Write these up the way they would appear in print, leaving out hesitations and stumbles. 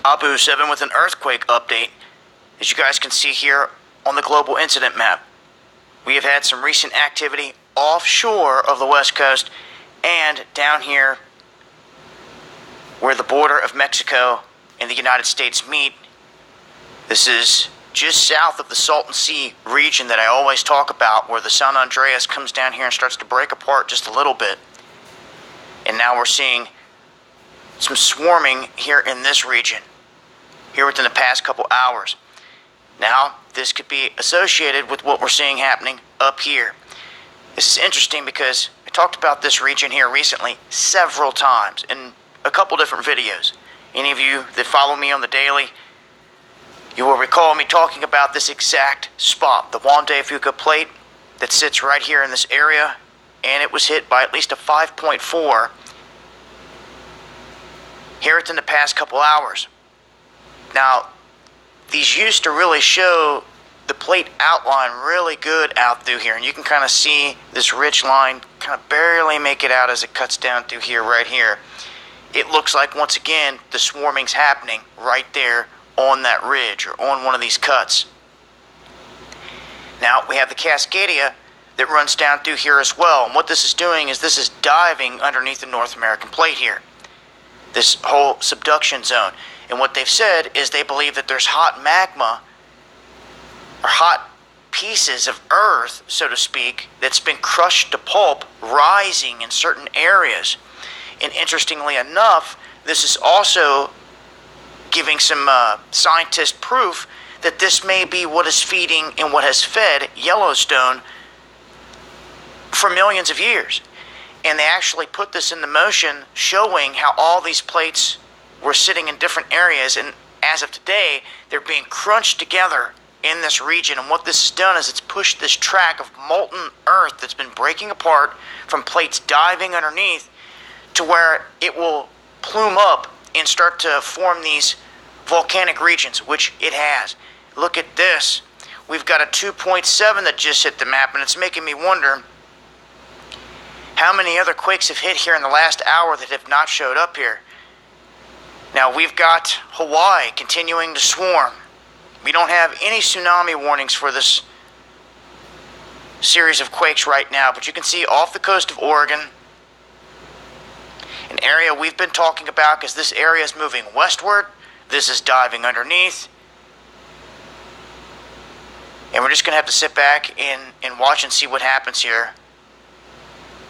Abu 7 with an earthquake update. As you guys can see here on the global incident map, we have had some recent activity offshore of the west coast and down here where the border of Mexico and the United States meet. This is just south of the Salton Sea region that I always talk about, where the San Andreas comes down here and starts to break apart just a little bit. And now we're seeing some swarming here in this region, here within the past couple hours. Now, this could be associated with what we're seeing happening up here. This is interesting because I talked about this region here recently several times in a couple different videos. Any of you that follow me on the daily, you will recall me talking about this exact spot, the Juan de Fuca plate that sits right here in this area, and it was hit by at least a 5.4 here within the past couple hours. Now, these used to really show the plate outline really good out through here, and you can kind of see this ridge line kind of barely make it out as it cuts down through here, right here. It looks like, once again, the swarming's happening right there on that ridge or on one of these cuts. Now, we have the Cascadia that runs down through here as well, and what this is doing is this is diving underneath the North American plate here, this whole subduction zone. And what they've said is they believe that there's hot magma or hot pieces of earth, so to speak, that's been crushed to pulp rising in certain areas. And interestingly enough, this is also giving some scientist proof that this may be what is feeding and what has fed Yellowstone for millions of years. And they actually put this into motion, showing how all these plates were sitting in different areas, and as of today, they're being crunched together in this region. And what this has done is it's pushed this track of molten earth that's been breaking apart from plates diving underneath to where it will plume up and start to form these volcanic regions, which it has. Look at this. We've got a 2.7 that just hit the map, and it's making me wonder how many other quakes have hit here in the last hour that have not showed up here. Now, we've got Hawaii continuing to swarm. We don't have any tsunami warnings for this series of quakes right now, but you can see off the coast of Oregon, an area we've been talking about, because this area is moving westward. This is diving underneath. And we're just going to have to sit back and watch and see what happens here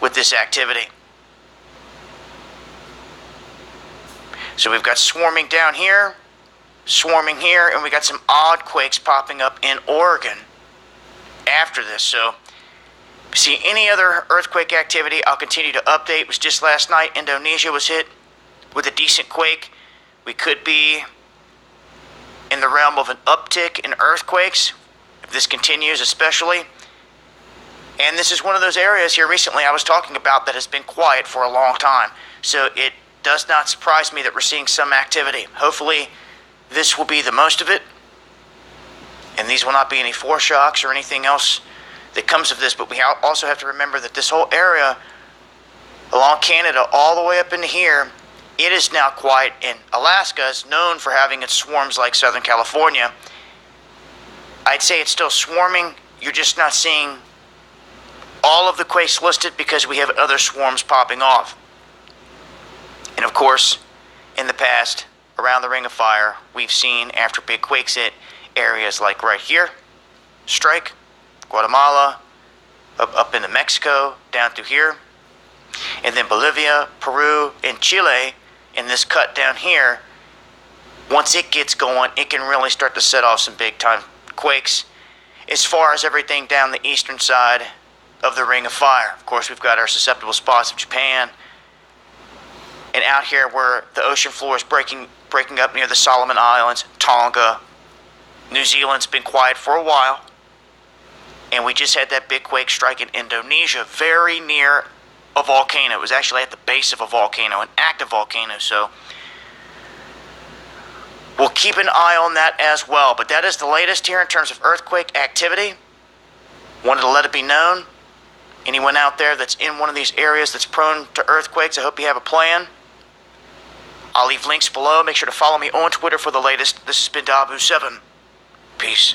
with this activity. So we've got swarming down here, swarming here, and we got some odd quakes popping up in Oregon after this. So if you see any other earthquake activity, I'll continue to update. It was just last night, Indonesia was hit with a decent quake. We could be in the realm of an uptick in earthquakes, if this continues especially. And this is one of those areas here recently I was talking about that has been quiet for a long time. So it does not surprise me that we're seeing some activity. Hopefully this will be the most of it, and these will not be any foreshocks or anything else that comes of this. But we also have to remember that this whole area along Canada all the way up into here, it is now quiet, and Alaska is known for having its swarms like Southern California. I'd say it's still swarming. You're just not seeing all of the quakes listed because we have other swarms popping off. And of course, in the past, around the Ring of Fire, we've seen, after big quakes hit, areas like right here, strike, Guatemala, up into Mexico, down through here, and then Bolivia, Peru, and Chile, in this cut down here. Once it gets going, it can really start to set off some big time quakes. As far as everything down the eastern side of the Ring of Fire, of course, we've got our susceptible spots of Japan, and out here where the ocean floor is breaking up near the Solomon Islands, Tonga. New Zealand's been quiet for a while, and we just had that big quake strike in Indonesia, very near a volcano. It was actually at the base of a volcano, an active volcano. So we'll keep an eye on that as well. But that is the latest here in terms of earthquake activity. Wanted to let it be known. Anyone out there that's in one of these areas that's prone to earthquakes, I hope you have a plan. I'll leave links below. Make sure to follow me on Twitter for the latest. This has been Dabu7. Peace.